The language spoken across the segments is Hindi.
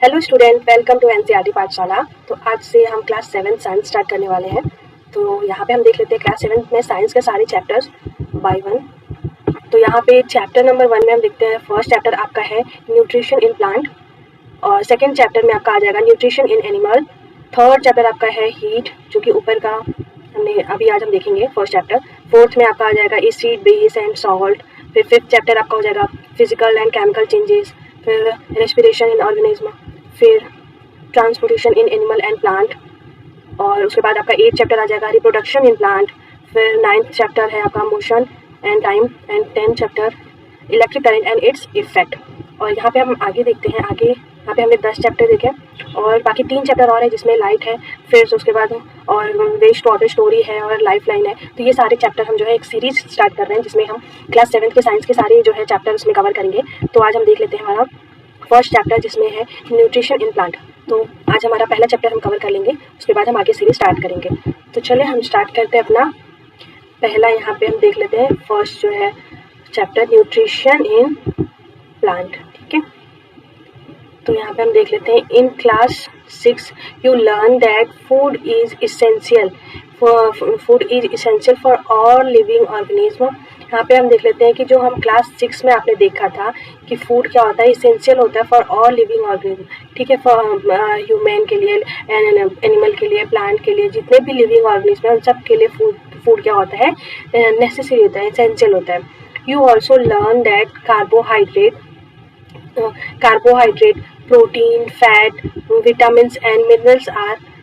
Hello student, welcome to NCERT Pathshala. तो आज से हम क्लास 7 साइंस स्टार्ट करने वाले हैं। तो यहाँ पे हम देख लेते हैं क्लास 7 में साइंस के सारे चैप्टर्स बाय वन। तो यहाँ पे चैप्टर नंबर 1 में हम देखते हैं, फर्स्ट चैप्टर आपका है न्यूट्रिशन इन प्लांट, और सेकंड चैप्टर में आपका आ जाएगा nutrition in animal. Third chapter आपका है हीट, जो कि ऊपर का हमने अभी आज हम देखेंगे फर्स्ट चैप्टर। फोर्थ में आपका आ जाएगा एसिड, बेस एंड सॉल्ट। फिर फिफ्थ चैप्टर आपका हो जाएगा फिजिकल एंड केमिकल चेंजेस। फिर रेस्पिरेशन इन ऑर्गेनिज्म। फिर transportation in animal and plant. और उसके बाद आपका 8th चैप्टर आ जाएगा रिप्रोडक्शन इन प्लांट। फिर 9th चैप्टर है आपका motion and time. And 10th chapter electric current and its effect. और यहाँ पे हम आगे देखते हैं, आगे यहाँ पे हमने 10 चैप्टर देखे और बाकी 3 चैप्टर और है जिसमें लाइट है, फिर उसके बाद और वेस्ट वाटर स्टोरी है और लाइफ लाइन है। तो ये सारे चैप्टर हम जो है एक सीरीज स्टार्ट कर रहे हैं जिसमें हम क्लास 7 के साइंस के सारे जो है चैप्टर उसमें कवर करेंगे। तो आज हम देख लेते हैं हमारा फर्स्ट चैप्टर जिसमें है न्यूट्रिशन इन प्लांट। तो आज हमारा पहला चैप्टर हम कवर कर लेंगे, उसके बाद हम आगे सीरीज स्टार्ट करेंगे। तो चलिए हम स्टार्ट करते हैं अपना पहला। यहाँ पे हम देख लेते हैं फर्स्ट जो है चैप्टर न्यूट्रिशन इन प्लांट, ठीक है। तो यहाँ पे हम देख लेते हैं, इन class 6 you learn that food is essential for all living organism. यहाँ पे हम देख लेते हैं कि जो हम क्लास 6 में आपने देखा था कि फूड क्या होता है, इसेंशियल होता है फॉर ऑल लिविंग ऑर्गेनिज्म, ठीक है। फॉर ह्यूमन के लिए, एनिमल के लिए, प्लांट के लिए, जितने भी लिविंग ऑर्गेनिज्म हैं उन सब के लिए फूड क्या होता है, नेसेसरी होता है, इसेंशियल होता है। You also learn that carbohydrate, protein, fat, vitamins and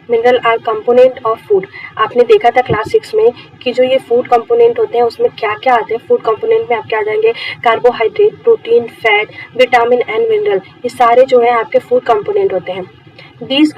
mineral R component of food. आपने देखा था क्लास 6 में कि जो ये फूड कंपोनेंट होते हैं उसमें क्या क्या आते हैं। फूड कंपोनेंट में आपके आ जाएंगे carbohydrate, protein, fat, vitamin and mineral. ये सारे जो है आपके फूड कंपोनेंट होते हैं। These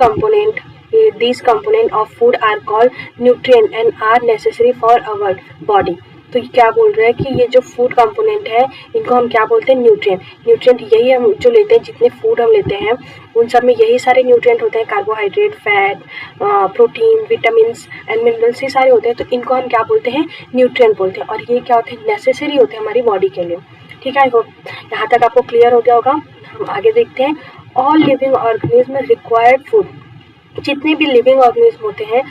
component of food are called nutrient and are necessary for our body। तो ये क्या बोल रहा है कि ये जो फूड कंपोनेंट है इनको हम क्या बोलते हैं, न्यूट्रिएंट। न्यूट्रिएंट यही हम जो लेते हैं, जितने फूड हम लेते हैं उन सब में यही सारे न्यूट्रिएंट होते हैं, carbohydrate, fat, protein, vitamins and minerals, ये सारे होते हैं। तो इनको हम क्या बोलते हैं, न्यूट्रिएंट बोलते हैं। और ये क्या होते हैं, नेसेसरी होते हैं हमारी बॉडी के लिए, ठीक है। आई होप यहाँ तक आपको क्लियर हो गया होगा। हम आगे देखते हैं, all living organism required food. जितने भी लिविंग ऑर्गेनिज्म होते हैं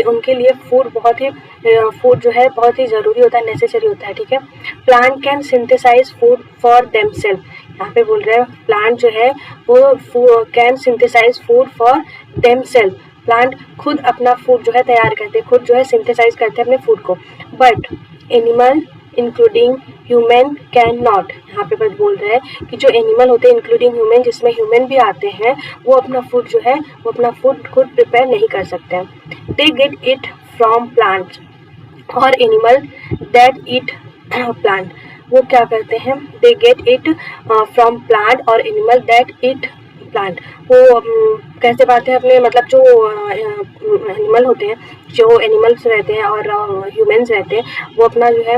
उनके लिए फूड जो है बहुत ही ज़रूरी होता है, नेसेसरी होता है, ठीक है। Plant can synthesise food for themself. यहाँ पे बोल रहे हैं प्लांट जो है वो can synthesise food for themself. Plant खुद अपना फूड जो है तैयार करते हैं, खुद जो है सिंथेसाइज करते हैं अपने फूड को। But animal including human can not. यहाँ पे बस बोल रहे हैं कि जो एनिमल होते हैं इंक्लूडिंग ह्यूमन, जिसमें ह्यूमन भी आते हैं, वो अपना फूड जो है वो अपना फूड खुद प्रिपेयर नहीं कर सकते हैं। They get it from plants और एनिमल दैट ईट प्लांट। वो क्या करते हैं, they get it from plant और एनिमल दैट ईट प्लांट। वो कैसे पाते हैं अपने, मतलब जो एनिमल होते हैं, जो एनिमल्स रहते हैं और ह्यूमन्स रहते हैं, वो अपना जो है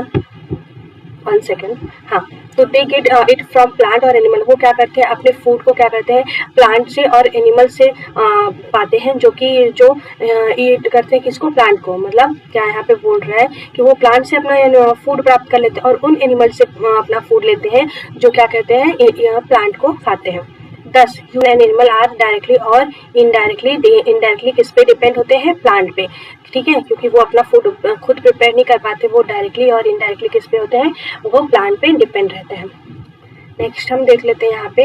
1 सेकेंड, हाँ। तो they get it from plant और एनिमल। वो क्या करते हैं, अपने फूड को क्या करते हैं, प्लांट से और एनिमल से पाते हैं, जो ईट करते हैं किसको, प्लांट को। मतलब क्या यहाँ पे बोल रहा है कि वो प्लांट से अपना फूड प्राप्त कर लेते हैं और उन एनिमल से अपना फूड लेते हैं जो क्या कहते हैं, प्लांट को खाते हैं। Thus human and animal are directly और इनडायरेक्टली किस पे डिपेंड होते हैं, प्लांट पे, ठीक है। क्योंकि वो अपना फूड खुद प्रिपेयर नहीं कर पाते, वो डायरेक्टली और इनडायरेक्टली किस पे होते हैं, वो प्लांट पे डिपेंड रहते हैं। नेक्स्ट हम देख लेते हैं, यहाँ पे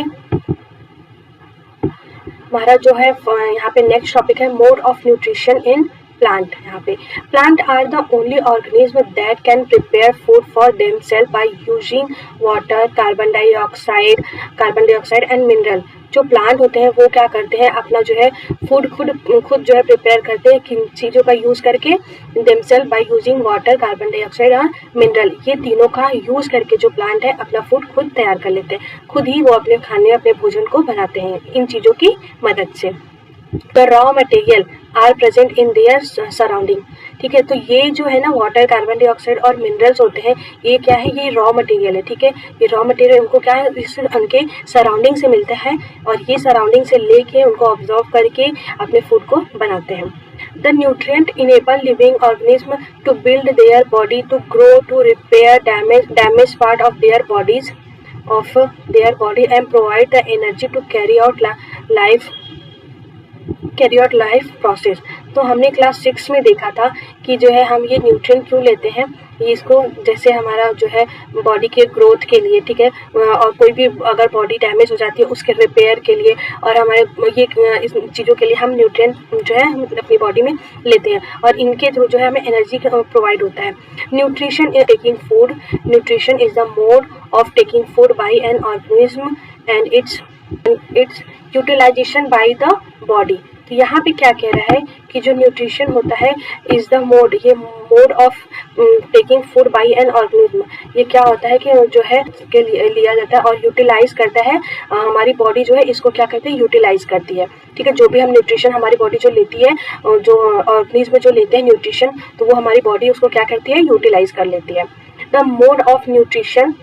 हमारा जो है यहाँ पे नेक्स्ट टॉपिक है mode of nutrition in plant. यहाँ पे plant are the only organism that can prepare food for themself by using water, carbon dioxide and mineral. जो प्लांट होते हैं वो क्या करते हैं, अपना जो है फूड खुद जो है प्रिपेयर करते हैं, किन चीज़ों का यूज़ करके, themself by using water, carbon dioxide और मिनरल। ये तीनों का यूज़ करके जो प्लांट है अपना फूड खुद तैयार कर लेते हैं, खुद ही वो अपने खाने, अपने भोजन को बनाते हैं इन चीज़ों की मदद से। The raw material are present in their surrounding, ठीक है। तो ये जो है ना वाटर, कार्बन डाइऑक्साइड और मिनरल्स होते हैं, ये क्या है, ये रॉ मटेरियल है, ठीक है। ये रॉ मटेरियल उनको क्या है, इस उनके सराउंडिंग से मिलता है और ये सराउंडिंग से लेके उनको ऑब्जर्व करके अपने फूड को बनाते हैं। The nutrient enable living organism to build their body, to grow, to repair damage part of their body and provide the energy to carry out life process. तो हमने क्लास 6 में देखा था कि जो है हम ये न्यूट्रिएंट क्यों लेते हैं, ये इसको जैसे हमारा जो है बॉडी के ग्रोथ के लिए, ठीक है, और कोई भी अगर बॉडी डैमेज हो जाती है उसके रिपेयर के लिए, और हमारे ये इस चीज़ों के लिए हम न्यूट्रिएंट जो है हम अपनी बॉडी में लेते हैं, और इनके थ्रू जो है हमें एनर्जी प्रोवाइड होता है। Nutrition is taking food, nutrition is the mode of taking food by an organism and its utilisation by the body. तो यहाँ पे क्या कह रहा है कि जो न्यूट्रिशन होता है इज द मोड, ये mode of taking food by an organism, ये क्या होता है कि जो है के लिया जाता है और यूटिलाइज करता है, हमारी बॉडी जो है इसको क्या करती है, यूटिलाइज करती है, ठीक है। जो भी हम न्यूट्रिशन हमारी बॉडी जो लेती है, जो ऑर्गेनिज्म जो लेते हैं न्यूट्रिशन, तो वो हमारी बॉडी उसको क्या करती है, यूटिलाइज कर लेती है। द मोड ऑफ न्यूट्रिशन,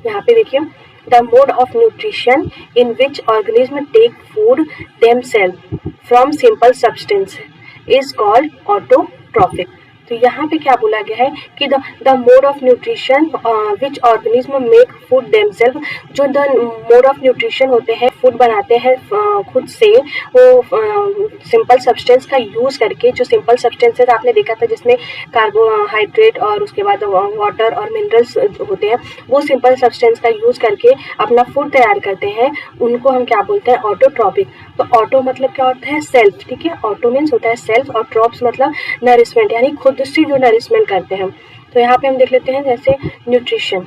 यहाँ पे देखिए, the mode of nutrition in which organisms take food themselves from simple substance is called autotrophic। तो यहाँ पे क्या बोला गया है कि the mode of nutrition which organism make food themself, जो द मोड ऑफ न्यूट्रिशन होते हैं, फूड बनाते हैं खुद से, वो सिंपल सब्सटेंस का यूज़ करके, जो सिंपल सब्सटेंसेस आपने देखा था जिसमें कार्बोहाइड्रेट और उसके बाद वाटर और मिनरल्स होते हैं, वो सिंपल सब्सटेंस का यूज़ करके अपना फूड तैयार करते हैं, उनको हम क्या बोलते हैं, ऑटोट्रॉपिक। तो ऑटो मतलब क्या होता है, सेल्फ, ठीक है, ऑटो मीन्स होता है सेल्फ, और ट्रॉप्स मतलब नरिशमेंट, यानी खुद से जो नरिशमेंट करते हैं। तो यहाँ पे हम देख लेते हैं जैसे nutrition,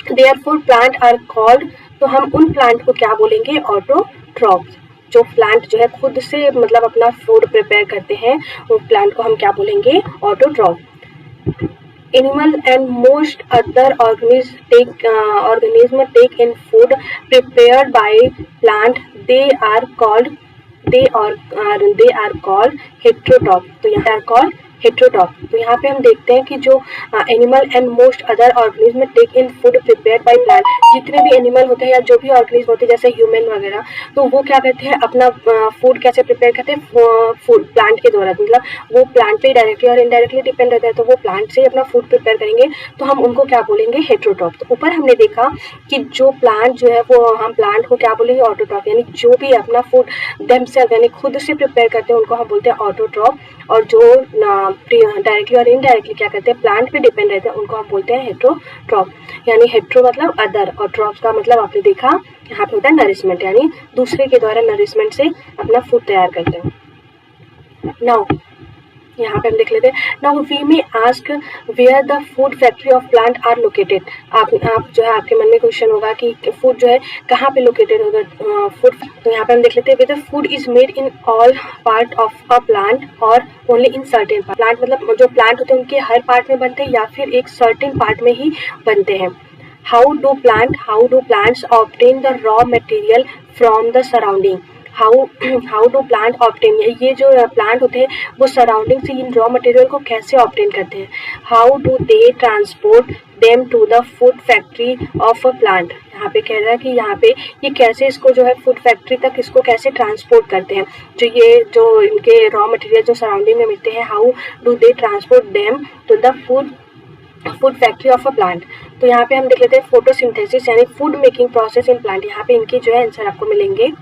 therefore plant are called, तो हम उन प्लांट को क्या बोलेंगे, ऑटोट्रॉप्स। जो प्लांट जो है खुद से मतलब अपना फूड प्रिपेयर करते हैं, वो प्लांट को हम क्या बोलेंगे, autotroph. Animal and most other organism take in food prepared by plant. They are called heterotroph। तो यहाँ are called हेट्रोट्रॉप। तो यहाँ पे हम देखते हैं कि जो animal and most other organism take in food prepared by plant, जितने भी एनिमल होते हैं या जो भी ऑर्गेनिज्म होते हैं जैसे ह्यूमन वगैरह, तो वो क्या करते हैं, अपना फूड कैसे प्रिपेयर करते हैं, फूड प्लांट के द्वारा, मतलब वो प्लांट पे डायरेक्टली और इनडायरेक्टली डिपेंड रहते हैं, तो वो प्लांट से अपना फूड प्रिपेयर करेंगे, तो हम उनको क्या बोलेंगे, हेट्रोट्रॉप। तो ऊपर हमने देखा कि जो प्लांट जो है वो हम प्लांट को क्या बोलेंगे, ऑटोट्रॉप, यानी जो भी अपना फूड देमसेल्फ यानी खुद से प्रिपेयर करते हैं उनको हम बोलते हैं ऑटोट्रॉप, और जो डायरेक्टली और इनडायरेक्टली क्या करते हैं, प्लांट पे डिपेंड रहते हैं, उनको हम बोलते हैं हेट्रोट्रॉप। यानी हेट्रो मतलब अदर, और ट्रॉप्स का मतलब आपने देखा यहाँ पे होता है नरिशमेंट, यानी दूसरे के द्वारा नरिशमेंट से अपना फूड तैयार करते हैं। नाउ यहाँ पे हम देख लेते हैं, now we may ask where the food factory of plant are located. आप जो है आपके मन में क्वेश्चन होगा कि फूड जो है कहाँ पे लोकेटेड होगा फूड। तो यहाँ पे हम देख लेते हैं, whether food is made in all part of a plant और only in certain part. Plant मतलब जो प्लांट होते हैं उनके हर पार्ट में बनते हैं या फिर एक सर्टेन पार्ट में ही बनते हैं। How do plants obtain the raw material from the surrounding. How do plant obtain, ये जो प्लांट होते हैं वो सराउंडिंग से इन रॉ मटेरियल को कैसे ऑब्टेन करते हैं। How do they transport them to the food factory of a plant. यहाँ पे कह रहा है कि यहाँ पे ये कैसे इसको जो है फूड फैक्ट्री तक इसको कैसे ट्रांसपोर्ट करते हैं, जो इनके रॉ मटेरियल जो सराउंडिंग में मिलते हैं, how do they transport them to the food factory of a plant. तो यहाँ पे हम देख लेते हैं फोटोसिंथेसिस यानी food making process in plant. यहाँ पे इनके जो है आंसर आपको मिलेंगे,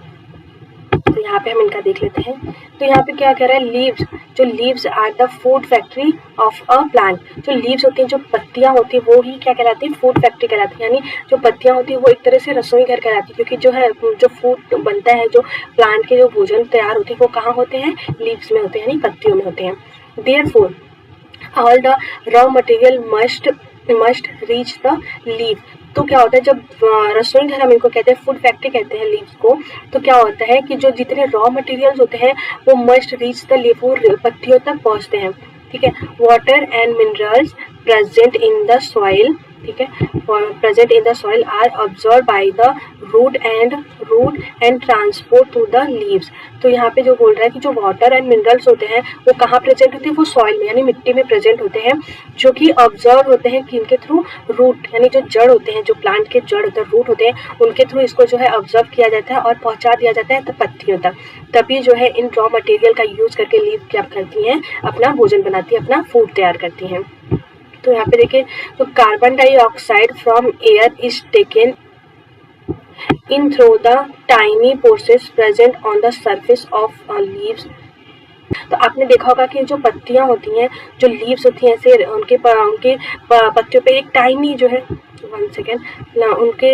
तो यहाँ पे हम इनका देख लेते हैं। तो यहाँ पे क्या कह रहा है, लीव्स, जो leaves are the food factory of a plant. जो लीव्स होती हैं, जो पत्तियाँ होती हैं, वो ही क्या कहलाती है, फूड फैक्ट्री कहलाती है। यानी जो पत्तियाँ होती हैं वो एक तरह से रसोई घर कहलाती है, क्योंकि जो है जो फूड बनता है, जो प्लांट के जो भोजन तैयार होते हैं वो कहाँ होते हैं, लीव्स में होते हैं, यानी पत्तियों में होते हैं। Therefore all the raw material must reach the leave. तो क्या होता है, जब रसोई घर हम इनको कहते हैं, फूड फैक्ट्री कहते हैं लीव्स को, तो क्या होता है कि जो जितने रॉ मटेरियल्स होते हैं वो मस्ट रीच द लीव, वो पत्तियों तक पहुंचते हैं, ठीक है। Water and minerals present in the soil, ठीक है, present in the soil are observe by the root and transport to the leaves. तो यहाँ पे जो बोल रहा है कि जो वाटर एंड मिनरल्स होते हैं वो कहाँ प्रेजेंट होते हैं, वो सॉइल में यानी मिट्टी में प्रेजेंट होते हैं, जो कि ऑब्जर्व होते हैं किनके थ्रू, रूट यानी जो जड़ होते हैं, जो प्लांट के जड़ होते हैं, रूट होते हैं, उनके थ्रू इसको जो है ऑब्जर्व किया जाता है और पहुँचा दिया जाता है पत्तियों तक। तभी जो है इन रॉ मटेरियल का यूज़ करके लीव क्या करती हैं, अपना भोजन बनाती है, अपना फूड तैयार करती हैं। तो यहाँ पे देखिए, तो carbon dioxide from air is taken in through the tiny pores present on the surface of leaves। तो आपने देखा होगा कि जो पत्तियां होती हैं, जो लीव्स होती हैं, ऐसे उनके पत्तियों पे एक टाइनी जो है, 1 सेकेंड, उनके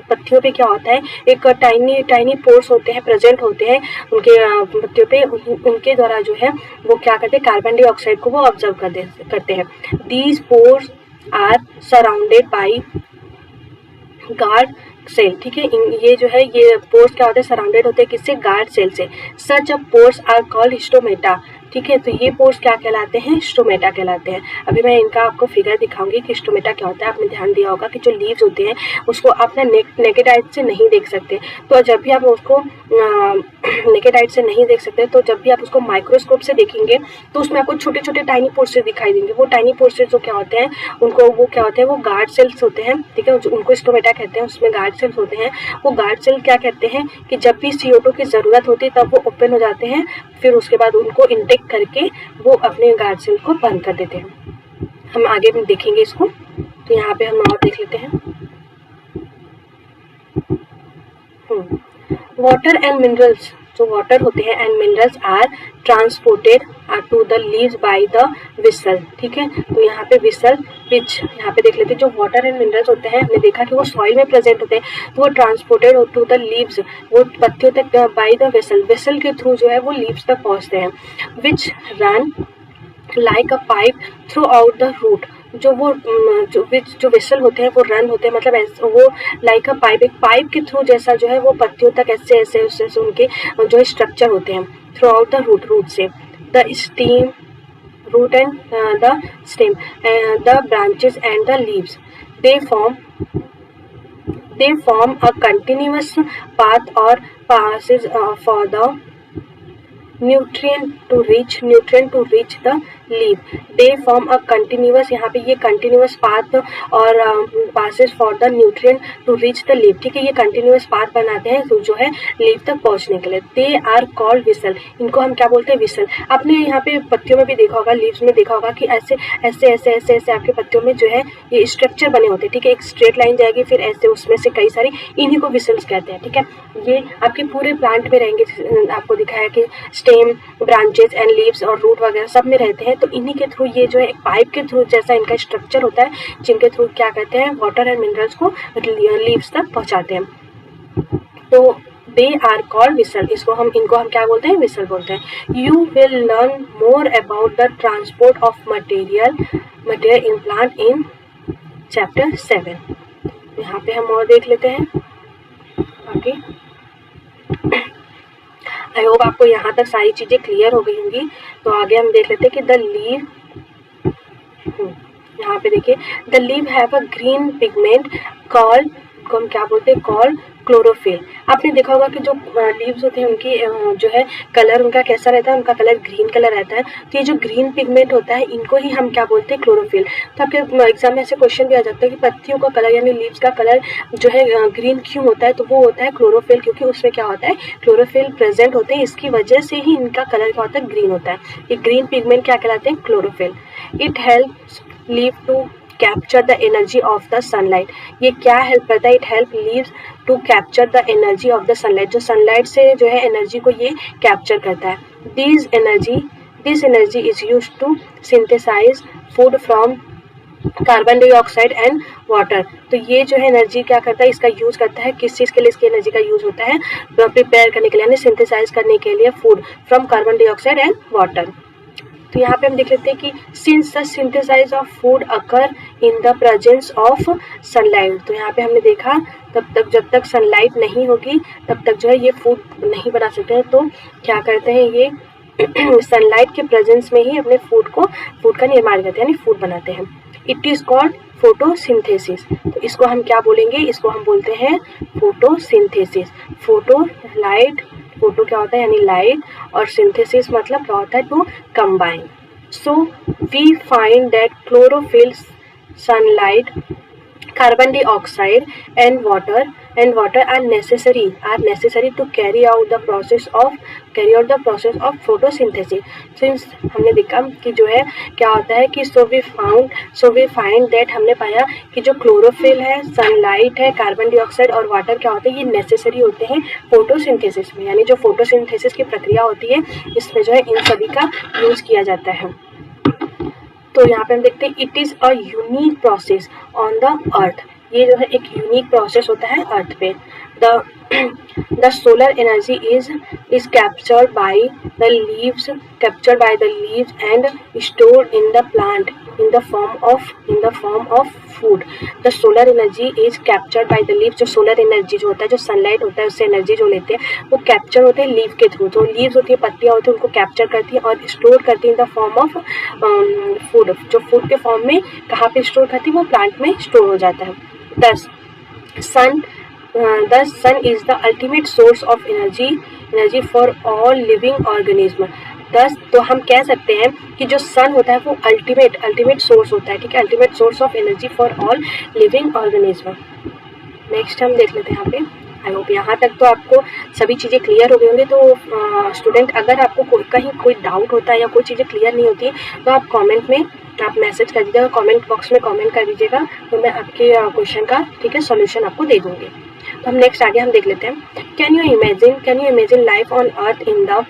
पत्तियों पे क्या होता है, एक टाइनी पोर्स होते हैं, प्रेजेंट होते हैं उनके पत्तियों पे। उनके द्वारा जो है वो क्या करते हैं, कार्बन डाइऑक्साइड को वो ऑब्जर्व करते हैं। These pores are surrounded by guard cell, ठीक है। ये जो है, ये पोर्स क्या होते हैं, सराउंडेड होते हैं किससे, गार्ड सेल से। सच अ पोर्स आर कॉल्ड स्टोमेटा, ठीक है। तो ये पोर्स क्या कहलाते हैं, स्टोमेटा कहलाते हैं। अभी मैं इनका आपको फिगर दिखाऊंगी कि स्टोमेटा क्या होता है। आपने ध्यान दिया होगा कि जो लीव्स होते हैं उसको आप ना नेकेड आइज से नहीं देख सकते। तो जब भी आप उसको नेकेड आइज से नहीं देख सकते, तो जब भी आप उसको माइक्रोस्कोप से देखेंगे तो उसमें आपको छोटे छोटे टाइनी पोर्सेस दिखाई देंगे। वो टाइनी पोर्सेस जो क्या होते हैं, वो क्या होते हैं, वो गार्ड सेल्स होते हैं, ठीक है। उनको स्टोमेटा कहते हैं। उसमें गार्ड सेल्स होते हैं। वो गार्ड सेल क्या कहते हैं कि जब भी CO2 की ज़रूरत होती है तब वो ओपन हो जाते हैं, फिर उसके बाद उनको इनटेक करके वो अपने गार्ड सेल को बंद कर देते हैं। हम आगे भी देखेंगे इसको। तो यहाँ पे हम और देख लेते हैं। वाटर एंड मिनरल्स, जो वाटर होते हैं and minerals are transported to the leaves by the vessel, ठीक है। तो यहाँ पे विसल, विच यहाँ पे देख लेते हैं। जो वाटर एंड मिनरल्स होते हैं, हमने देखा कि वो सॉइल में प्रेजेंट होते हैं, तो वो ट्रांसपोर्टेड टू द लीव्स, वो पत्तियों तक बाय द विसल, विसल के थ्रू जो है वो लीव्स तक पहुँचते हैं। Which run like a pipe throughout the root, जो वेसल होते हैं वो रन होते हैं, मतलब वो लाइक अ पाइप, एक पाइप के थ्रू जैसा जो है वो पत्तियों तक ऐसे ऐसे ऐसे उनके जो है स्ट्रक्चर होते हैं। थ्रू आउट द रूट से the steam root and the stem the branches and the leaves they form a continuous path और passes for the nutrient to reach the leaf. They form a continuous, यहाँ पे ये continuous path और passes for the nutrient to reach the leaf, ठीक है। ये continuous path बनाते हैं तो जो है leaf तक पहुँचने के लिए। They are called whistle, इनको हम क्या बोलते हैं, whistle। आपने यहाँ पे पत्तियों में भी देखा होगा, leaves में देखा होगा कि ऐसे ऐसे ऐसे ऐसे ऐसे आपके पत्तियों में जो है ये स्ट्रक्चर बने होते हैं, ठीक है। एक स्ट्रेट लाइन जाएगी, फिर ऐसे उसमें से कई सारी, इन्हीं को whistles कहते हैं, ठीक है। ये आपके पूरे प्लांट में रहेंगे, आपको दिखाया कि स्टेम, ब्रांचेस एंड लीव्स और रूट वगैरह सब में रहते हैं। तो इन्हीं के थ्रू, ये जो है एक पाइप के थ्रू जैसा इनका स्ट्रक्चर होता है, जिनके थ्रू क्या करते हैं, वाटर एंड मिनरल्स को लीव्स तक पहुंचाते हैं। तो दे आर कॉल्ड विसल, इनको हम क्या बोलते हैं, विसल बोलते हैं। You will learn more about the transport of material in plant in chapter 7। यहाँ पे हम और देख लेते हैं आगे। आई होप आपको यहाँ तक सारी चीज़ें क्लियर हो गई होंगी। तो आगे हम देख लेते हैं कि द लीव, यहाँ पे देखिए, the leave have a green pigment called, को हम क्या बोलते हैं, कॉल्ड क्लोरोफिल। आपने देखा होगा कि जो लीव्स होते हैं उनकी जो है कलर उनका कैसा रहता है, उनका कलर ग्रीन कलर रहता है। तो ये जो ग्रीन पिगमेंट होता है इनको ही हम क्या बोलते हैं, क्लोरोफिल। तो आपके एग्जाम में ऐसे क्वेश्चन भी आ जाता है कि पत्तियों का कलर यानी लीव्स का कलर जो है ग्रीन क्यों होता है, तो वो होता है क्लोरोफिल, क्योंकि उसमें क्या होता है, क्लोरोफिल प्रेजेंट होते हैं, इसकी वजह से ही इनका कलर क्या होता है, ग्रीन होता है। ये ग्रीन पिगमेंट क्या कहलाते हैं, chlorophyll. It helps leave to capture the energy of the sunlight. ये क्या हेल्प करता है, it help leaves to capture the energy of the sunlight, जो सनलाइट से जो है एनर्जी को ये कैप्चर करता है। This energy is use to synthesize food from carbon dioxide and water. तो ये जो है एनर्जी क्या करता है, इसका यूज करता है, किस चीज़ के लिए इसकी एनर्जी का यूज होता है, प्रिपेयर करने के लिए, यानी सिंथेसाइज करने के लिए food from carbon dioxide and water. तो यहाँ पे हम देख लेते हैं कि since the synthesize of food occur in the presence of sunlight. तो यहाँ पे हमने देखा जब तक सनलाइट नहीं होगी तब तक जो है ये फूड नहीं बना सकते हैं। तो क्या करते हैं, ये सनलाइट के प्रेजेंस में ही अपने फूड का निर्माण करते हैं, यानी फूड बनाते हैं। It is called photosynthesis. तो इसको हम क्या बोलेंगे, इसको हम बोलते हैं फोटोसिंथेसिस। फोटो क्या होता है, यानी लाइट, और सिंथेसिस मतलब क्या होता है, to combine. So we find that chlorophyll, sunlight, carbon dioxide and water and water are necessary to carry out the process of photosynthesis. Since हमने देखा कि जो है क्या होता है कि so we find that हमने पाया कि जो क्लोरोफिल है, सनलाइट है, कार्बन डाइऑक्साइड और वाटर क्या होते हैं, ये नेसेसरी होते हैं फोटोसिंथेसिस में, यानी जो फोटोसिंथेसिस की प्रक्रिया होती है इसमें जो है इन सभी का यूज किया जाता है। तो यहाँ पे हम देखते हैं it is a unique process on the earth, ये जो है एक यूनिक प्रोसेस होता है अर्थ पे। The solar energy is captured by the leaves and stored in the plant in the form of food. The solar energy is captured by the leaves. जो सोलर एनर्जी जो होता है, जो सनलाइट होता है उससे एनर्जी जो लेते हैं वो कैप्चर होते हैं लीव के थ्रू। जो लीव्स होती है, पत्तियां होती है, उनको कैप्चर करती है और स्टोर करती है in the form of food. जो फूड के फॉर्म में कहाँ पे स्टोर करती है, वो प्लांट में स्टोर हो जाता है। Thus sun is the ultimate source of energy for all living organism. तो हम कह सकते हैं कि जो सन होता है वो अल्टीमेट सोर्स होता है, ठीक है, ultimate source of energy for all living organism. Next हम देख लेते हैं यहाँ पे। आई होप यहाँ तक तो आपको सभी चीज़ें क्लियर हो गई होंगी। तो स्टूडेंट, अगर आपको कहीं कोई डाउट होता है या कोई चीज़ें क्लियर नहीं होती तो आप कमेंट में आप मैसेज कर दीजिएगा, कमेंट बॉक्स में कमेंट कर दीजिएगा, तो मैं आपके क्वेश्चन का, ठीक है, सॉल्यूशन आपको दे दूँगी। तो हम नेक्स्ट आगे हम देख लेते हैं। Can you imagine life on earth in the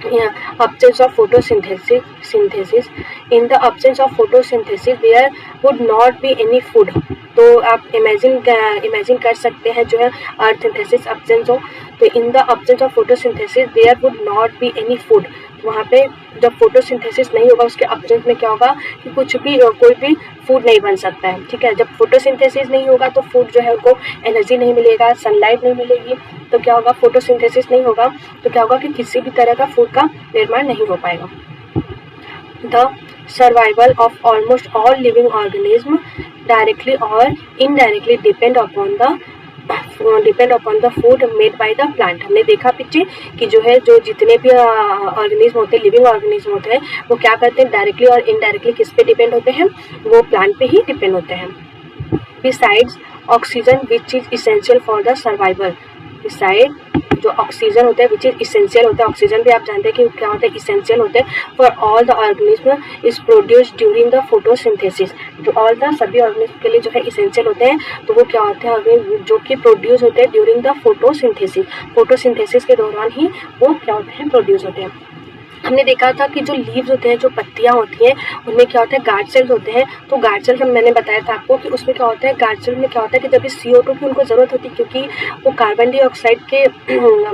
absence of photosynthesis. In the absence of photosynthesis there would not be any food. तो आप इमेजिन कर सकते हैं जो है अर्थ सिंथेसिस अब्सेंस हो, तो in the absence of photosynthesis there would not be any food. वहाँ पे जब फोटोसिंथेसिस नहीं होगा उसके अब्सेंस में क्या होगा कि कोई भी फूड नहीं बन सकता है, ठीक है। जब फोटोसिंथेसिस नहीं होगा तो फूड जो है उनको एनर्जी नहीं मिलेगा, सनलाइट नहीं मिलेगी, तो क्या होगा, फोटोसिंथेसिस नहीं होगा तो क्या होगा कि किसी भी तरह का फूड का निर्माण नहीं हो पाएगा। The survival of almost all living organism directly और indirectly depend upon the food made by the plant. हमने देखा पीछे कि जो है जो जितने भी ऑर्गेनिज्म होते हैं, लिविंग ऑर्गेनिज्म होते हैं, वो क्या करते हैं, डायरेक्टली और इनडायरेक्टली किस पे डिपेंड होते हैं, वो प्लांट पे ही डिपेंड होते हैं। Besides oxygen which is essential for the survival, beside जो ऑक्सीजन होता है विच इज इसेंशियल होता है, ऑक्सीजन भी आप जानते हैं कि क्या होता है, इसेंशियल होते हैं for all the organism is produced during the photosynthesis. जो ऑल द सभी ऑर्गेनिज्म के लिए जो है इसेंशियल होते हैं, तो वो क्या होते हैं, जो कि प्रोड्यूस होते हैं ड्यूरिंग द फोटोसिंथेसिस के दौरान ही वो क्या होते हैं, प्रोड्यूस होते हैं। हमने देखा था कि जो लीव्स होते हैं, जो पत्तियां होती हैं, उनमें क्या होता है, गार्ड सेल्स होते हैं। तो गार्ड सेल्स मैंने बताया था आपको कि उसमें क्या होता है, गार्ड सेल में क्या होता है कि जब भी CO2 की उनको ज़रूरत होती है, क्योंकि वो कार्बन डाइऑक्साइड के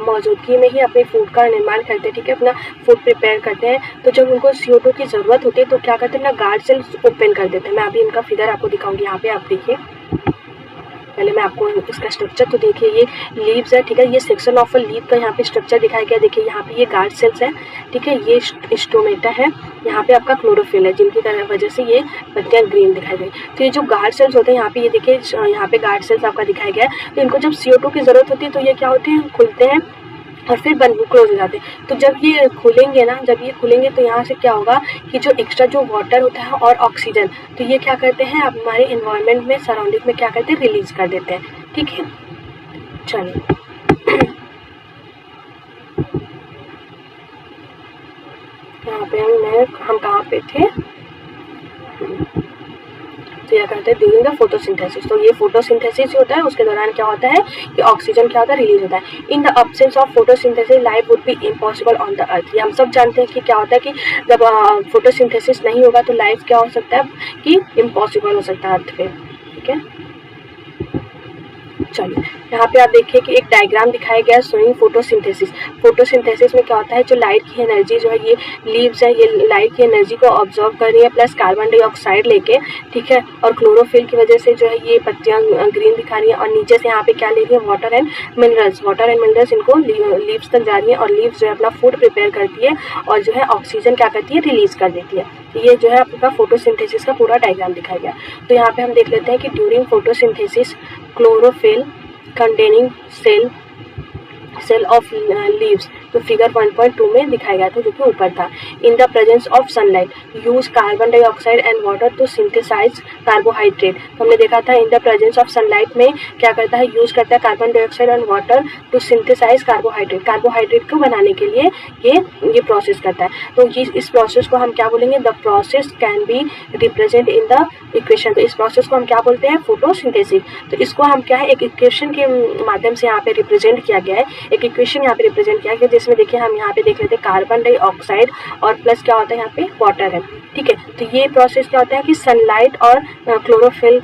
मौजूदगी में ही अपने फूड का निर्माण करते हैं, ठीक है, अपना फूड प्रिपेयर करते हैं। तो जब उनको CO2 की ज़रूरत होती है तो क्या करते हैं, अपना गार्ड सेल्स ओपन कर देते हैं। मैं अभी इनका फिगर आपको दिखाऊंगी, यहाँ पे आप देखिए। पहले मैं आपको इसका स्ट्रक्चर तो देखिए, ये लीव्स है, ठीक है, ये सेक्शन ऑफ अ लीव का यहाँ पे स्ट्रक्चर दिखाया गया। देखिए यहाँ पे ये गार्ड सेल्स है, ठीक है, ये स्टोमेटा है, यहाँ पे आपका क्लोरोफिल है, जिनकी वजह से ये पत्तियाँ ग्रीन दिखाई गई। तो ये जो गार्ड सेल्स होते हैं यहाँ पे, ये देखिए यहाँ पे गार्ड सेल्स आपका दिखाया गया है। तो इनको जब CO2 की ज़रूरत होती है तो ये क्या होते हैं, खुलते हैं और फिर क्लोज हो जाते हैं। तो जब ये खुलेंगे तो यहाँ से क्या होगा कि जो एक्स्ट्रा जो वाटर होता है और ऑक्सीजन, तो ये क्या करते हैं, अब हमारे इन्वायरमेंट में, सराउंडिंग में क्या करते हैं, रिलीज कर देते हैं, ठीक है। चलिए यहाँ पे हम कहाँ पे थे, तो यह करते हैं ड्यूरिंग द फोटोसिंथेसिस। तो ये फोटोसिंथेसिस होता है, उसके दौरान क्या होता है कि ऑक्सीजन क्या होता है, रिलीज होता है। इन the absence of photosynthesis life would be impossible on the earth. ये हम सब जानते हैं कि क्या होता है कि जब फोटोसिंथेसिस नहीं होगा तो लाइफ क्या हो सकता है कि इम्पॉसिबल हो सकता है अर्थ पे, ठीक है। चलिए यहाँ पे आप देखिए कि एक डायग्राम दिखाया गया है शोइंग फोटोसिंथेसिस में क्या होता है, जो लाइट की एनर्जी जो है, ये लीव्स है, ये लाइट की एनर्जी को ऑब्जर्व कर रही है प्लस कार्बन डाइऑक्साइड लेके, ठीक है, और क्लोरोफिल की वजह से जो है ये पत्तियां ग्रीन दिखा रही है, और नीचे से यहाँ पे क्या ले रही है, वाटर एंड मिनरल्स इनको लीव्स तक जा रही है, और लीव्स जो है अपना फूड प्रिपेयर करती है और जो है ऑक्सीजन क्या करती है, रिलीज कर देती है। ये जो है आपका फोटोसिंथेसिस का पूरा डायग्राम दिखाया गया। तो यहाँ पे हम देख लेते हैं कि during photosynthesis chlorophyll containing cell of leaves तो फिगर 1.2 में दिखाया गया था, जो कि ऊपर था। In the presence of sunlight use carbon dioxide and water to synthesize carbohydrate. तो हमने देखा था in the presence of sunlight में क्या करता है, यूज करता है carbon dioxide and water to synthesize carbohydrate. Carbohydrate को बनाने के लिए ये प्रोसेस करता है। तो इस प्रोसेस को हम क्या बोलेंगे, the process can be represent in the equation. तो इस प्रोसेस को हम क्या बोलते हैं, फोटोसिंथेसिस। तो इसको हम क्या है, एक इक्वेशन के माध्यम से यहाँ पे रिप्रेजेंट किया गया है। एक इक्वेशन यहाँ पे रिप्रेजेंट किया गया, जिसमें देखिए हम यहाँ पे देख लेते हैं कार्बन डाइऑक्साइड और प्लस क्या होता है यहाँ पे वाटर है। ठीक है, तो ये प्रोसेस क्या होता है कि सनलाइट और क्लोरोफिल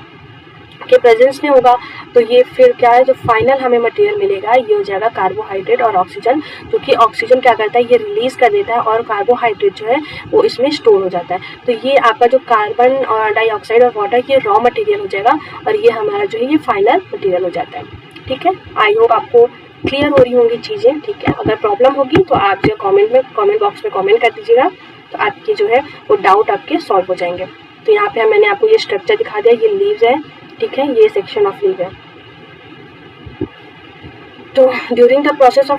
के प्रेजेंस में होगा। तो ये फिर क्या है, जो फाइनल हमें मटेरियल मिलेगा ये हो जाएगा कार्बोहाइड्रेट और ऑक्सीजन, जो कि ऑक्सीजन क्या करता है, ये रिलीज कर देता है और कार्बोहाइड्रेट जो है वो इसमें स्टोर हो जाता है। तो ये आपका जो कार्बन और डाइऑक्साइड और वाटर ये रॉ मटेरियल हो जाएगा और ये हमारा जो है ये फाइनल मटेरियल हो जाता है। ठीक है, आई होप आपको क्लियर हो रही होंगी चीज़ें। ठीक है, अगर प्रॉब्लम होगी तो आप जो कमेंट बॉक्स में कमेंट कर दीजिएगा, तो आपकी जो है वो डाउट आपके सॉल्व हो जाएंगे। तो यहाँ पे मैंने आपको ये स्ट्रक्चर दिखा दिया, ये लीव्स है। ठीक है, ये सेक्शन ऑफ लीव है। तो during the process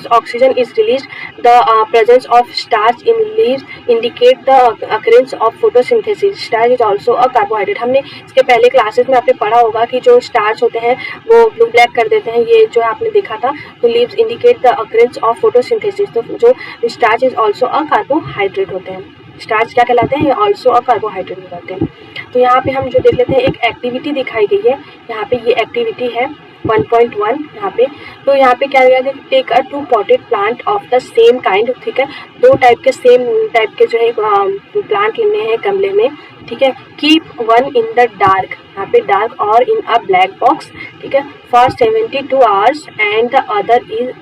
oxygen is released. The presence of starch in leaves indicate the occurrence of photosynthesis. Starch is also a carbohydrate. हमने इसके पहले क्लासेस में आपने पढ़ा होगा कि जो स्टार्च होते हैं वो ब्लू ब्लैक कर देते हैं, ये जो आपने देखा था। तो leaves indicate the occurrence of photosynthesis. तो जो starch is also a carbohydrate होते हैं। स्टार्च क्या कहलाते हैं, ऑल्सो अ कार्बोहाइड्रेट हो जाते हैं। तो यहाँ पे हम जो देख लेते हैं, एक एक्टिविटी दिखाई गई है। यहाँ पे ये एक्टिविटी है 1.1 यहाँ पे। तो यहाँ पे क्या दिया गया, take a 2 potted plant of the same kind. ठीक है, 2 टाइप के सेम टाइप के जो है प्लांट लेने हैं गमले में। ठीक है, keep one in the dark, यहाँ पे डार्क और इन अ ब्लैक बॉक्स। ठीक है, for 72 hours and the other is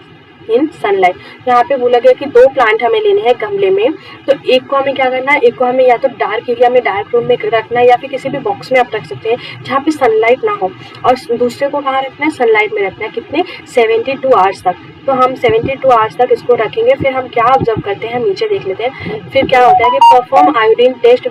in sunlight. यहाँ पे बोला गया कि 2 प्लांट हमें लेने हैं गमले में। तो एक को हमें क्या करना है, एक को हमें या तो डार्क एरिया में डार्क रूम में रखना है, या फिर किसी भी बॉक्स में आप रख सकते हैं जहाँ पे सनलाइट ना हो, और दूसरे को कहाँ रखना है, सनलाइट में रखना है। कितने, 72 आवर्स तक। तो हम 72 आवर्स तक इसको रखेंगे। फिर हम क्या ऑब्जर्व करते हैं, नीचे देख लेते हैं। फिर क्या होता है कि perform iodine test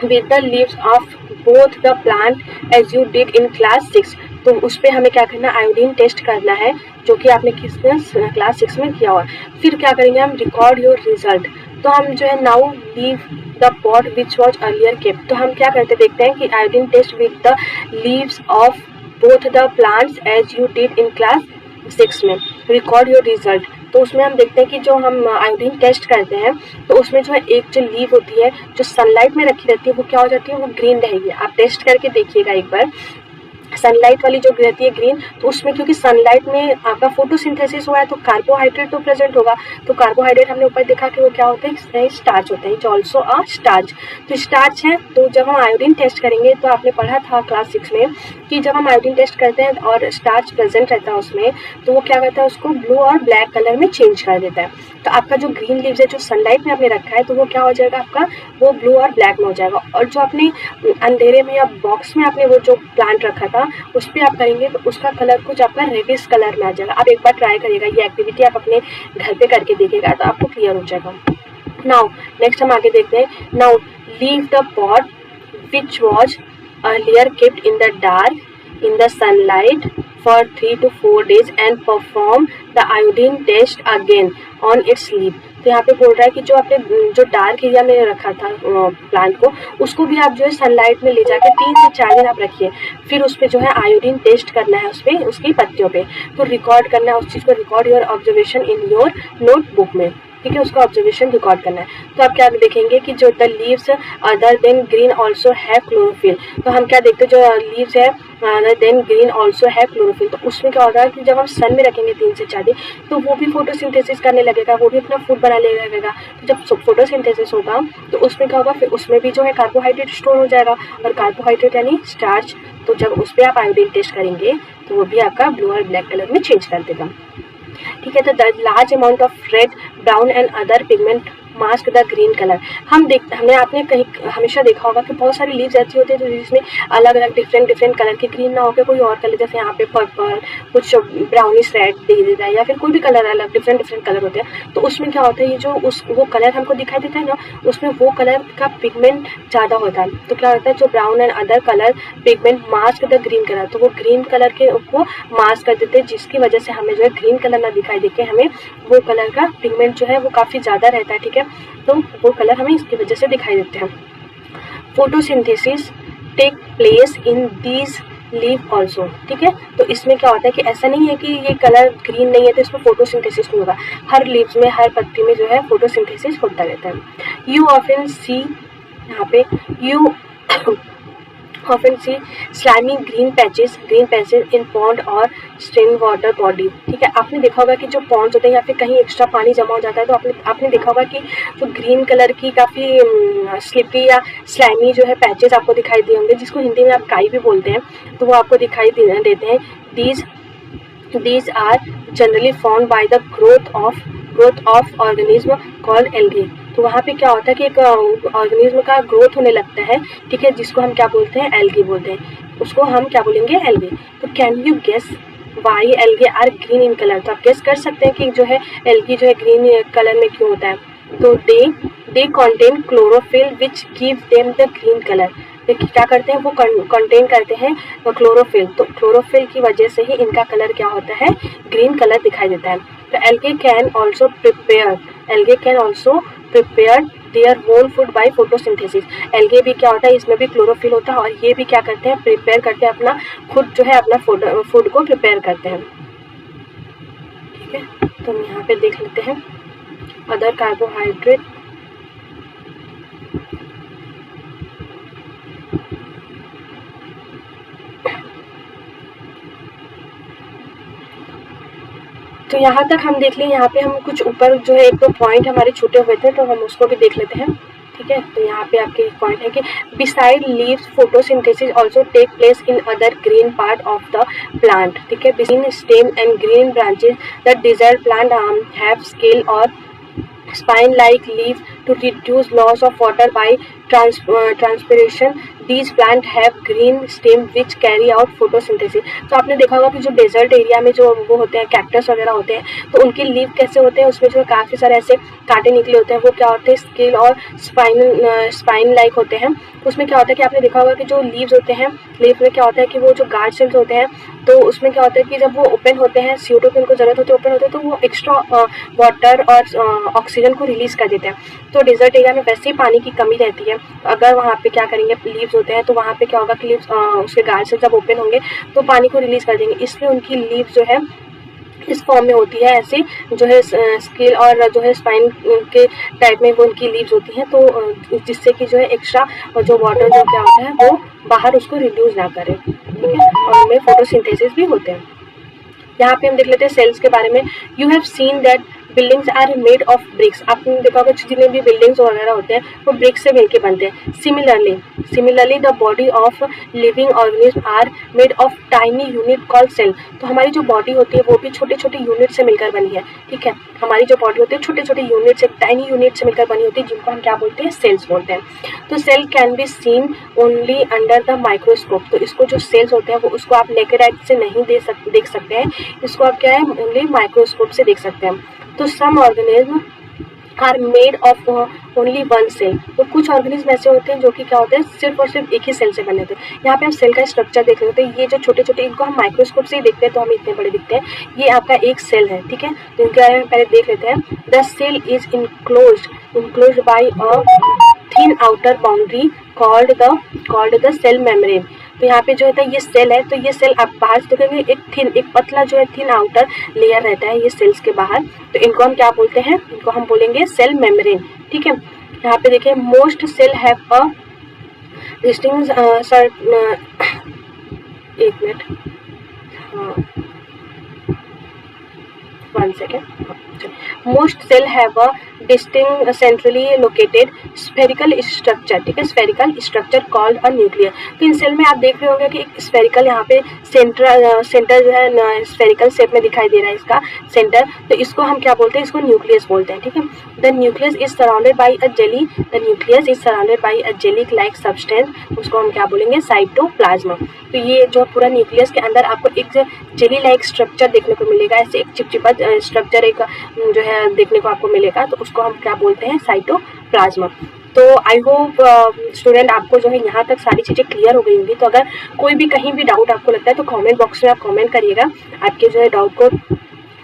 with the leaves of both the plant as you did in class 6। तो उस पर हमें क्या करना है, आयोडीन टेस्ट करना है, जो कि आपने किसमें क्लास 6 में किया हुआ। फिर क्या करेंगे हम, रिकॉर्ड योर रिजल्ट। तो हम जो है now leave the pot which was earlier kept. तो हम क्या करते देखते हैं कि iodine test with the leaves of both the plants as you did in class 6 में, रिकॉर्ड योर रिजल्ट। तो उसमें हम देखते हैं कि जो हम आयोडीन टेस्ट करते हैं तो उसमें जो है एक जो लीव होती है जो सनलाइट में रखी रहती है वो क्या हो जाती है, वो ग्रीन रहेगी। आप टेस्ट करके देखिएगा एक बार, सनलाइट वाली जो रहती है ग्रीन, तो उसमें क्योंकि सनलाइट में आपका फोटोसिंथेसिस हुआ है तो कार्बोहाइड्रेट तो प्रेजेंट होगा। तो कार्बोहाइड्रेट हमने ऊपर देखा कि वो क्या होते हैं, स्टार्च होते हैं, जो ऑल्सो अ स्टार्च। तो स्टार्च है। तो जब हम आयोडीन टेस्ट करेंगे तो आपने पढ़ा था क्लास 6 में कि जब हम आयोडीन टेस्ट करते हैं और स्टार्च प्रेजेंट रहता है उसमें, तो वो क्या करता है, उसको ब्लू और ब्लैक कलर में चेंज कर देता है। तो आपका जो ग्रीन लीव्स है जो सनलाइट में आपने रखा है तो वो क्या हो जाएगा, आपका वो ब्लू और ब्लैक में हो जाएगा। और जो आपने अंधेरे में या बॉक्स में आपने वो जो प्लांट रखा था उस पर आप करेंगे तो उसका कलर कुछ आपका रेडिश कलर में आ जाएगा। आप एक बार ट्राई करिएगा, ये एक्टिविटी आप अपने घर पे करके देखिएगा तो आपको क्लियर हो जाएगा। नाउ नेक्स्ट हम आगे देखते हैं। Now leave the pot which was earlier kept in the dark in the sunlight for 3 to 4 days and perform the iodine test again on its leaf। तो यहाँ पे बोल रहा है कि जो आपने जो डार्क एरिया में रखा था प्लांट को, उसको भी आप जो है सनलाइट में ले जाके 3 से 4 दिन आप रखिए। फिर उस पर जो है आयोडीन टेस्ट करना है, उस पर उसकी पत्तियों पे तो रिकॉर्ड करना है उस चीज़ को, record your observation in your notebook में। ठीक है, उसका ऑब्जर्वेशन रिकॉर्ड करना है। तो आप क्या देखेंगे कि जो the leaves other than green also है क्लोरोफिल। तो हम क्या देखते हैं, जो लीव्स है अदर देन ग्रीन ऑल्सो है क्लोरोफिल, तो उसमें क्या होगा कि जब हम सन में रखेंगे 3 से 4 दिन तो वो भी फोटोसिंथेसिस करने लगेगा, वो भी अपना फूड बना लगेगा। तो जब फोटोसिंथेसिस होगा तो उसमें क्या होगा, फिर उसमें भी जो है कार्बोहाइड्रेट स्टोर हो जाएगा, और कार्बोहाइड्रेट यानी स्टार्च। तो जब उस पर आप आयोडीन टेस्ट करेंगे तो वो भी आपका ब्लू और ब्लैक कलर में चेंज कर देगा। ठीक है, तो the large amount of red brown and other pigment mask the green colour. हमने आपने कहीं हमेशा देखा होगा कि बहुत सारी लीव्स ऐसी होती है जिसमें अलग अलग डिफरेंट कलर के, ग्रीन ना होकर कोई और कलर, जैसे यहाँ पे पर्पल, कुछ ब्राउनिश रेड दे देता है, या फिर कोई भी कलर अलग डिफरेंट कलर होते हैं। तो उसमें क्या होता है, ये जो वो कलर हमको दिखाई देता है ना, उसमें वो कलर का पिगमेंट ज़्यादा होता है। तो क्या होता है, जो brown and other colour pigment mask the green colour, तो वो ग्रीन कलर के को मास्क कर देते हैं, जिसकी वजह से हमें जो है ग्रीन कलर ना दिखाई देके हमें वो कलर का पिगमेंट जो है वो काफ़ी ज़्यादा रहता है, ठीक है। तो वो कलर हमें इसकी वजह से दिखाई देते हैं। Photosynthesis take place in these leave also, ठीक है। तो इसमें क्या होता है कि ऐसा नहीं है कि ये कलर ग्रीन नहीं है तो इसमें फोटोसिंथेसिस नहीं होगा। हर लीव्स में, हर पत्ती में जो है फोटोसिंथेसिस होता रहता है। यू ऑफन सी, यहाँ पे you often see slimy green patches in pond और स्टेन वाटर बॉडी, ठीक है। आपने देखा होगा कि जो पॉन्ड्स होते हैं या फिर कहीं एक्स्ट्रा पानी जमा हो जाता है, तो आपने देखा होगा कि जो ग्रीन कलर की काफ़ी स्लिपी या स्लाइमी जो है पैचेस आपको दिखाई दिए होंगे, जिसको हिंदी में आप काई भी बोलते हैं, तो वो आपको दिखाई देते हैं। These are generally formed by the growth of organism called algae। तो वहाँ पे क्या होता है कि एक ऑर्गेनिज्म का ग्रोथ होने लगता है, ठीक है, जिसको हम क्या बोलते हैं, एल्गी बोलते हैं। उसको हम क्या बोलेंगे, एल्गी। तो can you guess why algae are green in colour. तो आप गेस कर सकते हैं कि जो है एल्गी जो है ग्रीन कलर में क्यों होता है। तो they contain chlorophyll which give them the green colour. देखिए क्या करते हैं, वो कंटेन करते हैं क्लोरोफिल, तो क्लोरोफिल की वजह से ही इनका कलर क्या होता है, ग्रीन कलर दिखाई देता है। तो algae can also prepare their own food by photosynthesis. Algae भी क्या होता है, इसमें भी क्लोरोफिल होता है, और ये भी क्या करते हैं, प्रिपेयर करते हैं, अपना खुद जो है अपना फूड को प्रिपेयर करते हैं, ठीक है। तो हम यहाँ पे देख लेते हैं अदर कार्बोहाइड्रेट। तो यहाँ तक हम देख लें, यहाँ पे हम कुछ ऊपर जो है एक दो पॉइंट हमारे छूटे हुए थे, तो हम उसको भी देख लेते हैं, ठीक है। तो यहाँ पे आपके एक पॉइंट है कि beside leaves photosynthesis also take place in other green part of the plant, ठीक है। Between stem and green branches the desired plant have scale और spine like leaf to reduce loss of water by transpiration. These plants have green stem which carry out photosynthesis। तो आपने देखा होगा कि जो डेजर्ट एरिया में जो वो होते हैं, कैक्टस वगैरह होते हैं, तो उनके लीव कैसे होते हैं, उसमें जो काफ़ी सारे ऐसे कांटे निकले होते हैं, वो क्या होते हैं, स्केल और स्पाइन लाइक होते हैं। उसमें क्या होता है कि आपने देखा होगा कि जो लीव्स होते हैं, लीव में क्या होता है कि वो जो गार्ड सेल्स होते हैं, तो उसमें क्या होता है कि जब वो ओपन होते हैं, CO2 की उनको ज़रूरत होती है, ओपन होते हैं, तो वो एक्स्ट्रा वाटर और ऑक्सीजन को रिलीज़ कर देते हैं। तो डेजर्ट एरिया में वैसे ही पानी की कमी रहती है, अगर वहाँ पे क्या करेंगे, लीव्स होते हैं, तो वहाँ पे क्या होगा कि लीव्स उसके गार्ड सेल्स जब ओपन होंगे तो पानी को रिलीज़ कर देंगे, इसलिए उनकी लीव जो है इस फॉर्म में होती है, ऐसे जो है स्केल और जो है स्पाइन के टाइप में वो उनकी लीव्स होती हैं, तो जिससे कि जो है एक्स्ट्रा जो वाटर जो क्या होता है वो बाहर उसको रिड्यूस ना करे, ठीक है। और उनमें फोटोसिंथेसिस भी होते हैं। यहाँ पे हम देख लेते हैं सेल्स के बारे में। You have seen that buildings are made of bricks. आपने देखा होगा जितने भी बिल्डिंग्स वगैरह होते हैं वो ब्रिक्स से मिलके बनते हैं। Similarly the body of living organism are made of tiny unit called cell. तो हमारी जो बॉडी होती है वो भी छोटे छोटे यूनिट से मिलकर बनी है, ठीक है। हमारी जो बॉडी होती है छोटे छोटे यूनिट से, टाइनी यूनिट से मिलकर बनी होती है, जिनको हम क्या बोलते हैं, सेल्स बोलते हैं। तो cell can be seen only under the microscope. तो इसको जो सेल्स होते हैं वो उसको आप नेकेड आई से नहीं देख सकते हैं, इसको आप क्या है, ओनली माइक्रोस्कोप से देख सकते हैं। तो some organism are made of only one cell. तो कुछ ऑर्गेनिज्म ऐसे होते हैं जो कि क्या होते हैं, सिर्फ और सिर्फ एक ही सेल से बने होते हैं। यहाँ पे आप सेल का स्ट्रक्चर देख रहे होते हैं, ये जो छोटे छोटे, इनको हम माइक्रोस्कोप से ही देखते हैं तो हमें इतने बड़े दिखते हैं। ये आपका एक सेल है, ठीक है। तो इनके बारे में पहले देख लेते हैं। The cell is enclosed by a thin outer boundary called the cell membrane. तो यहाँ पे जो होता है ये सेल है, तो ये सेल आप बाहर से देखेंगे एक पतला जो है थिन आउटर लेयर रहता है ये सेल्स के बाहर, तो इनको हम क्या बोलते हैं, इनको हम बोलेंगे सेल मेम्ब्रेन, ठीक है। यहाँ पे देखिए most cell have a distinct एक मिनट, हाँ 1 second. Most cells have a distinct centrally located spherical structure, ठीक है, spherical structure called a nucleus. तो इन सेल में आप देख रहे होंगे कि एक स्फेरिकल यहाँ पे सेंटर जो है स्फेरिकल शेप में दिखाई दे रहा है इसका सेंटर, तो इसको हम क्या बोलते हैं, इसको न्यूक्लियस बोलते हैं, ठीक है। The nucleus is surrounded by a jelly, the nucleus is surrounded by a jelly like substance, उसको हम क्या बोलेंगे, साइटोप्लाज्मा। तो ये जो पूरा न्यूक्लियस के अंदर आपको एक जेली लाइक स्ट्रक्चर देखने को मिलेगा, ऐसे एक चिपचिपा स्ट्रक्चर एक जो है देखने को आपको मिलेगा, तो उसको हम क्या बोलते हैं, साइटोप्लाज्मा। तो आई होप स्टूडेंट आपको जो है यहाँ तक सारी चीज़ें क्लियर हो गई होंगी। तो अगर कोई भी कहीं भी डाउट आपको लगता है तो कमेंट बॉक्स में आप कमेंट करिएगा, आपके जो है डाउट को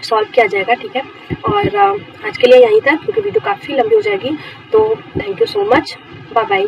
सॉल्व किया जाएगा, ठीक है। और आज के लिए यहीं तक, क्योंकि वीडियो काफ़ी लंबी हो जाएगी। तो thank you so much, bye bye.